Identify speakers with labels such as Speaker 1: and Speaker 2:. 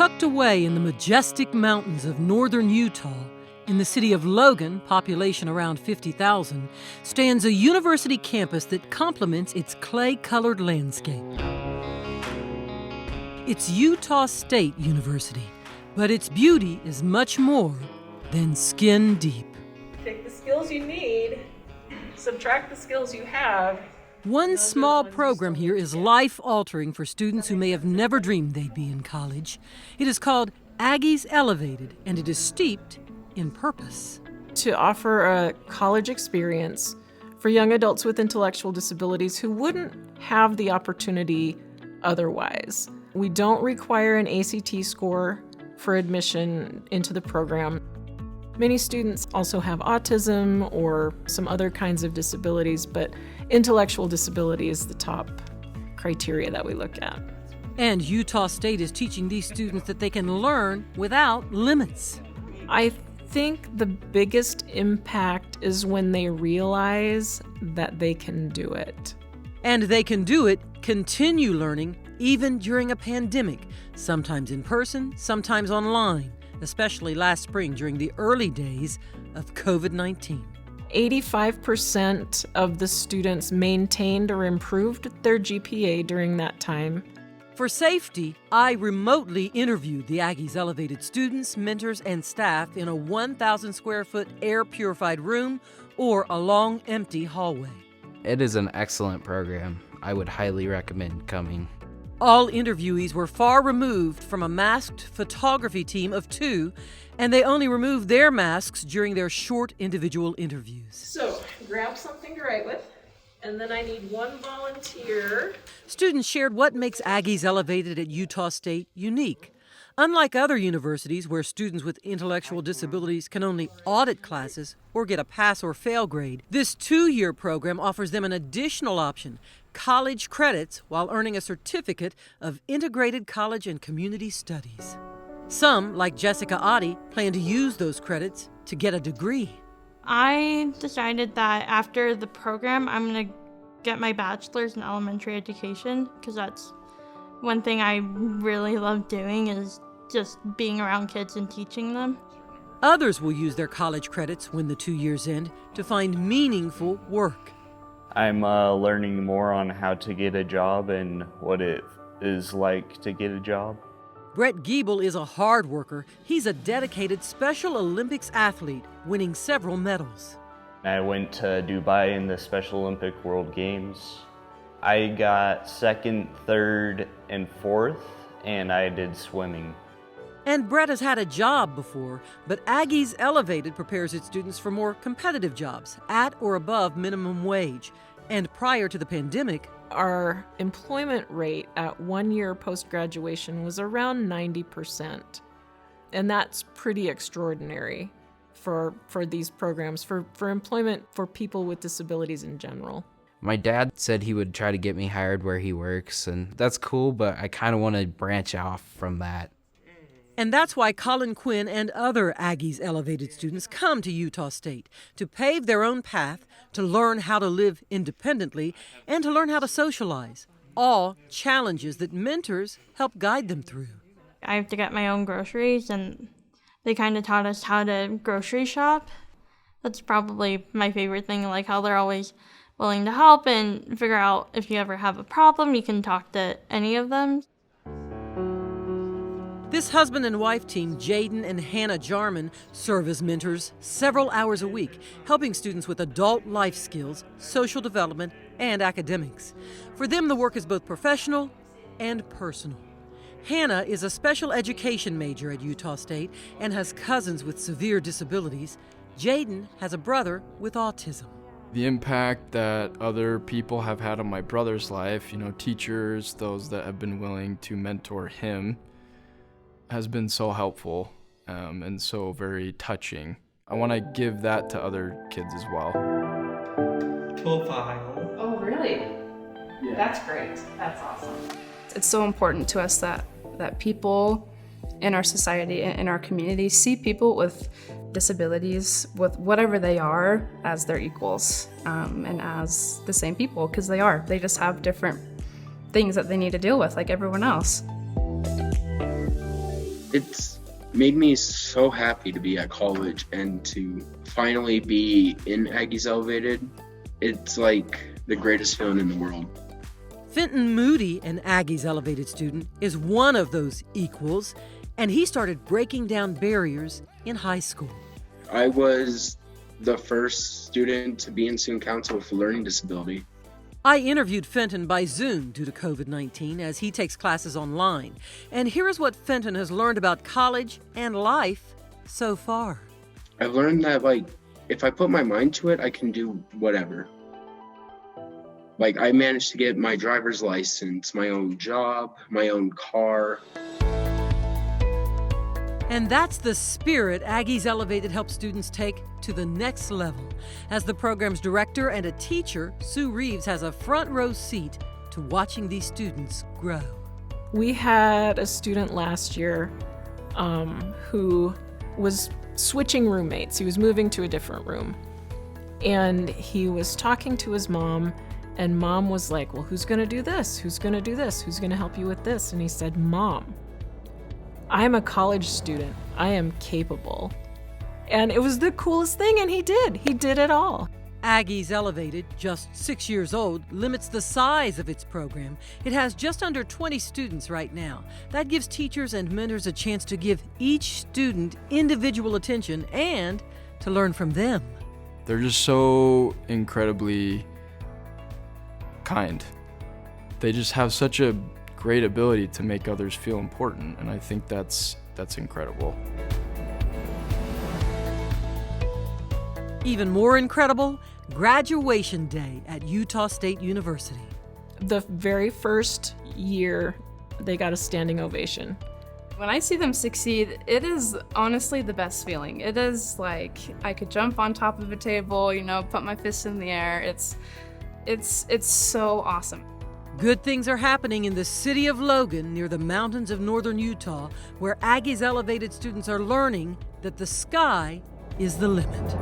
Speaker 1: Tucked away in the majestic mountains of northern Utah, in the city of Logan, population around 50,000, stands a university campus that complements its clay-colored landscape. It's Utah State University, but its beauty is much more than skin deep.
Speaker 2: Take the skills you need, subtract the skills you have.
Speaker 1: One small program here is life-altering for students who may have never dreamed they'd be in college. It is called Aggies Elevated, and it is steeped in purpose.
Speaker 2: To offer a college experience for young adults with intellectual disabilities who wouldn't have the opportunity otherwise. We don't require an ACT score for admission into the program. Many students also have autism or some other kinds of disabilities, but intellectual disability is the top criteria that we look at.
Speaker 1: And Utah State is teaching these students that they can learn without limits.
Speaker 2: I think the biggest impact is when they realize that they can do it.
Speaker 1: And they can do it, continue learning, even during a pandemic, sometimes in person, sometimes online, especially last spring during the early days of COVID-19.
Speaker 2: 85% of the students maintained or improved their GPA during that time.
Speaker 1: For safety, I remotely interviewed the Aggies Elevated students, mentors, and staff in a 1,000 square foot air-purified room or a long, empty hallway.
Speaker 3: It is an excellent program. I would highly recommend coming.
Speaker 1: All interviewees were far removed from a masked photography team of 2, and they only removed their masks during their short individual interviews.
Speaker 2: So, grab something to write with, and then I need one volunteer.
Speaker 1: Students shared what makes Aggies Elevated at Utah State unique. Unlike other universities where students with intellectual disabilities can only audit classes or get a pass or fail grade, this 2-year program offers them an additional option, college credits, while earning a certificate of integrated college and community studies. Some, like Jessica Oddie, plan to use those credits to get a degree.
Speaker 4: I decided that after the program, I'm going to get my bachelor's in elementary education, because that's one thing I really love doing, is just being around kids and teaching them.
Speaker 1: Others will use their college credits when the 2 years end to find meaningful work.
Speaker 5: I'm learning more on how to get a job and what it is like to get a job.
Speaker 1: Brett Giebel is a hard worker. He's a dedicated Special Olympics athlete, winning several medals.
Speaker 5: I went to Dubai in the Special Olympic World Games. I got 2nd, 3rd, and 4th, and I did swimming.
Speaker 1: And Brett has had a job before, but Aggies Elevated prepares its students for more competitive jobs at or above minimum wage. And prior to the pandemic,
Speaker 2: Our employment rate at 1 year post-graduation was around 90%. And that's pretty extraordinary for these programs, for employment for people with disabilities in general.
Speaker 3: My dad said he would try to get me hired where he works, and that's cool, but I kind of want to branch off from that.
Speaker 1: And that's why Colin Quinn and other Aggies Elevated students come to Utah State, to pave their own path, to learn how to live independently, and to learn how to socialize. All challenges that mentors help guide them through.
Speaker 4: I have to get my own groceries, and they kind of taught us how to grocery shop. That's probably my favorite thing, like how they're always willing to help and figure out if you ever have a problem, you can talk to any of them.
Speaker 1: This husband and wife team, Jaden and Hannah Jarman, serve as mentors several hours a week, helping students with adult life skills, social development, and academics. For them, the work is both professional and personal. Hannah is a special education major at Utah State and has cousins with severe disabilities. Jaden has a brother with autism.
Speaker 6: The impact that other people have had on my brother's life, teachers, those that have been willing to mentor him, has been so helpful and so very touching. I want to give that to other kids as well.
Speaker 7: Profile.
Speaker 8: Oh, really?
Speaker 7: Yeah.
Speaker 8: That's great. That's awesome.
Speaker 9: It's so important to us that people in our society and in our community see people with disabilities, with whatever they are, as their equals and as the same people, because they are. They just have different things that they need to deal with like everyone else.
Speaker 7: It's made me so happy to be at college and to finally be in Aggies Elevated. It's like the greatest feeling in the world.
Speaker 1: Fenton Moody, an Aggies Elevated student, is one of those equals, and he started breaking down barriers in high school.
Speaker 7: I was the first student to be in student council with a learning disability.
Speaker 1: I interviewed Fenton by Zoom due to COVID-19 as he takes classes online. And here's what Fenton has learned about college and life so far.
Speaker 7: I've learned that, if I put my mind to it, I can do whatever. I managed to get my driver's license, my own job, my own car.
Speaker 1: And that's the spirit Aggies Elevated helps students take to the next level. As the program's director and a teacher, Sue Reeves has a front row seat to watching these students grow.
Speaker 2: We had a student last year who was switching roommates. He was moving to a different room. And he was talking to his mom, and mom was like, well, who's gonna do this? Who's gonna do this? Who's gonna help you with this? And he said, Mom, I'm a college student. I am capable. And it was the coolest thing, and he did. He did it all.
Speaker 1: Aggies Elevated, just 6 years old, limits the size of its program. It has just under 20 students right now. That gives teachers and mentors a chance to give each student individual attention and to learn from them.
Speaker 6: They're just so incredibly kind. They just have such a great ability to make others feel important, and I think that's incredible.
Speaker 1: Even more incredible, graduation day at Utah State University.
Speaker 2: The very first year, they got a standing ovation.
Speaker 9: When I see them succeed, it is honestly the best feeling. It is like I could jump on top of a table, put my fist in the air. It's so awesome.
Speaker 1: Good things are happening in the city of Logan near the mountains of northern Utah, where Aggies Elevated students are learning that the sky is the limit.